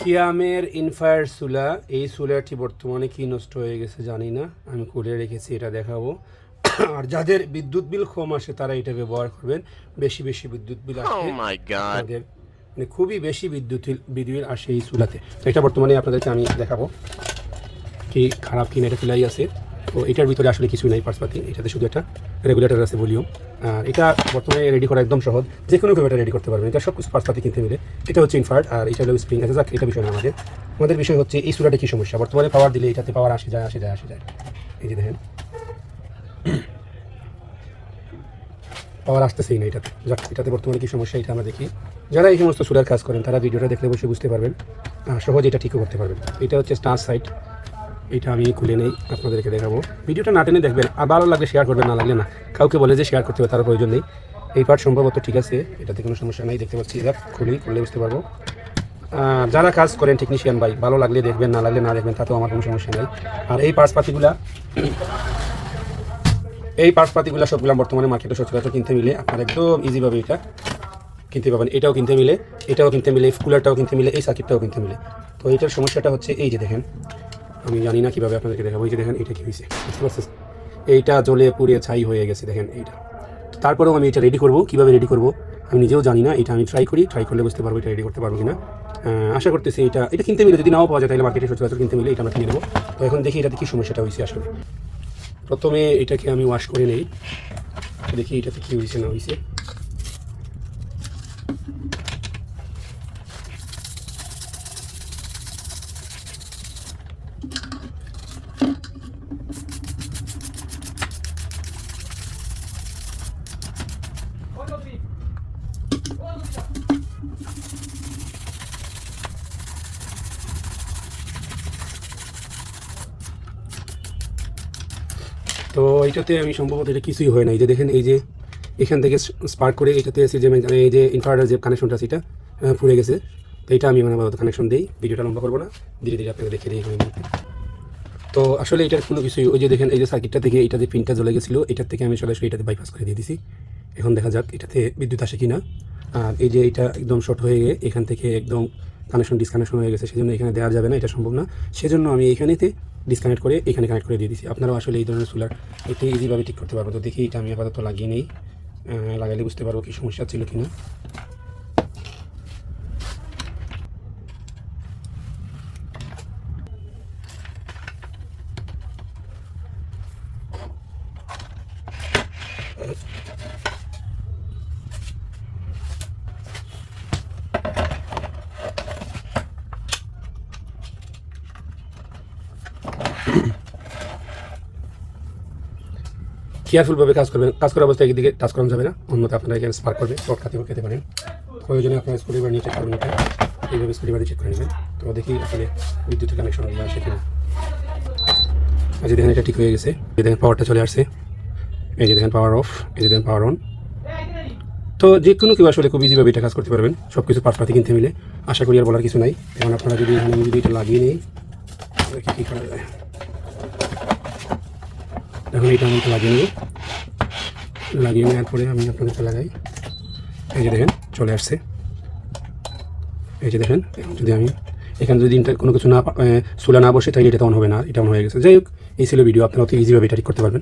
সিয়ামের ইনফায়ার চুলা, এই চুলাটি বর্তমানে কি নষ্ট হয়ে গেছে জানি না, আমি খুলে রেখেছি, এটা দেখাবো। আর যাদের বিদ্যুৎ বিল কম আসে তারা এটা ব্যবহার করবেন। বেশি বেশি বিদ্যুৎ বিল আসে আপনাদের, মানে খুবই বেশি বিদ্যুৎ আসে এই চুলাতে। তো এটা বর্তমানে আপনাদেরকে আমি দেখাবো কি খারাপ কিনা, এটা চুলাই আছে। তো এটার ভিতরে আসলে কিছু নাই পার্সপাতি, এটাতে শুধু একটা রেগুলেটর আছে ভলিউম। আর এটা বর্তমানে রেডি করা একদম সহজ, যে কোনো কেউ এটা রেডি করতে পারবেন। এটা সব কিছু পার্সপাতি কিনতে মিলে। এটা হচ্ছে ইনফার্ট আর এটা হলো স্প্রিং। আচ্ছা যাক, এটা বিষয় না আমাদের বিষয় হচ্ছে এই চুলাটা কী সমস্যা। বর্তমানে পাওয়ার দিলে এটাতে পাওয়ার আসে যায়। এই যে দেখেন পাওয়ার আসতেছেই না এটাতে। যাক, এটাতে বর্তমানে কী সমস্যা এটা আমরা দেখি। যারা এই সমস্ত চুলার কাজ করেন তারা ভিডিওটা দেখলে বসে বুঝতে পারবেন, সহজে এটা ঠিকও করতে পারবেন। এটা হচ্ছে স্টার সাইট, এটা আমি খুলে নেই আপনাদেরকে দেখাবো। ভিডিওটা না টেনে দেখবেন, আর ভালো লাগলে শেয়ার করবেন, না লাগলে না। কাউকে বলে যে শেয়ার করতে হবে তার প্রয়োজন নেই। এই পার্ট সম্ভবত ঠিক আছে, এটাতে কোনো সমস্যা নেই, দেখতে পাচ্ছি। এটা খুললে বুঝতে পারবো। যারা কাজ করেন টেকনিশিয়ান ভাই, ভালো লাগলে দেখবেন, না লাগলে না দেখবেন, তাতেও আমার কোনো সমস্যা নেই। আর এই পার্টসপাতিগুলো সবগুলো বর্তমানে মার্কেটে সচরাচর কিনতে মিলে, আপনার একদম ইজিভাবে এটা কিনতে পাবেন। এটাও কিনতে মিলে, কুলারটাও কিনতে মিলে, এই সার্কিটটাও কিনতে মিলে। তো এইটার সমস্যাটা হচ্ছে এই যে দেখেন, আমি জানি না কীভাবে আপনাদেরকে দেখাবো। এই যে দেখেন এটা কী হয়েছে, বুঝতে পারছেন? এইটা জ্বলে পুড়ে ছাই হয়ে গেছে, দেখেন এইটা। তারপরেও আমি এটা রেডি করবো, কীভাবে রেডি করবো আমি নিজেও জানি না। এটা আমি ট্রাই করলে বুঝতে পারবো এটা রেডি করতে পারবো কিনা। আশা করতেছি এটা কিনতে মিলে, যদি নাও পাওয়া যায় তাহলে মার্কেটে সচরাচর কিনতে মিলে এটা আমরা কিনে নেবো। তো এখন দেখি এটাতে কী সমস্যাটা হয়েছে আসলে। প্রথমে এটাকে আমি ওয়াশ করে নেই, দেখি এটাতে কী হয়েছে না হয়েছে। তো এইটাতে আমি সম্ভবত এটা কিছুই হয় না। এই যে দেখেন, এই যে এখান থেকে স্পার্ক করে এটাতে এসে যে এই যে ইনভার্টার যে কানেকশনটা সেটা পুড়ে গেছে। তো এটা আমি কানেকশন দিই, ভিডিওটা লম্বা করবো না, ধীরে ধীরে আপনাকে দেখে দিই। তো আসলে এটার কোনো কিছুই, ওই যে দেখেন এই যে সার্কিটটা থেকে এটা যে পিনটা জ্বলে গেছিলো, এটার থেকে আমি সরাসরি এটাতে বাইপাস করে দিয়ে দিছি। এখন দেখা যাক এটাতে বিদ্যুৎ আসে কিনা। আর এই যে এটা একদম শর্ট হয়ে গিয়ে এখান থেকে একদম ডিসকানেকশন হয়ে গেছে, সেজন্য এখানে দেওয়া যাবে না, এটা সম্ভব না। সেজন্য আমি এখানেতে ডিসকানেক্ট করে এখানে কানেক্ট করে দিয়ে দিচ্ছি। আপনারাও আসলে এই ধরনের সোলার এতে ইজিভাবে ঠিক করতে পারবো। তো দেখি এটা আমি আপাতত লাগিয়ে নেই, লাগাইলে বুঝতে পারবো কি সমস্যা ছিল কিনা। কেয়ারফুলভাবে কাজ করবেন। কাজ করার অবস্থায় একদিকে টাচ করা যাবে না, অন্যথা আপনারা এখানে স্পার্ক করবে, শর্ট খেতে পারেন। প্রয়োজনে আপনারা স্ক্রুড্রাইভার নিয়ে চেক করবেন, এটা এইভাবে স্ক্রুড্রাইভার চেক করে নেবেন। তো দেখি আসলে বিদ্যুতের কানেকশন দিয়ে আসে কিনা। আজ দেখেন এটা ঠিক হয়ে গেছে, এই দেখেন পাওয়ারটা চলে আসছে, এই যে দেখেন পাওয়ার অফ, এই যে দেখেন পাওয়ার অন। তো যে কোনো কেউ আসলে খুব ইজিভাবে এটা কাজ করতে পারবেন, সব কিছু পার্টসপাতি কিনতে মিলে। আশা করি আর বলার কিছু নাই। এখন আপনারা যদি এখানে আমি যদি এটা লাগিয়ে নিই, কী করা যায়। এখন এটা আমি লাগিয়ে নেওয়ার পরে আমি আপনাদেরকে লাগাই। এই যে দেখেন চলে আসছে, এই যে দেখেন। যদি আমি এখানে যদি কোনো কিছু না চুলা না বসে তাহলে এটা অন হবে না, এটা অন হয়ে গেছে। যাই হোক, এই ছিল ভিডিও। আপনারা অতি ইজিভাবে এটা ঠিক করতে পারবেন।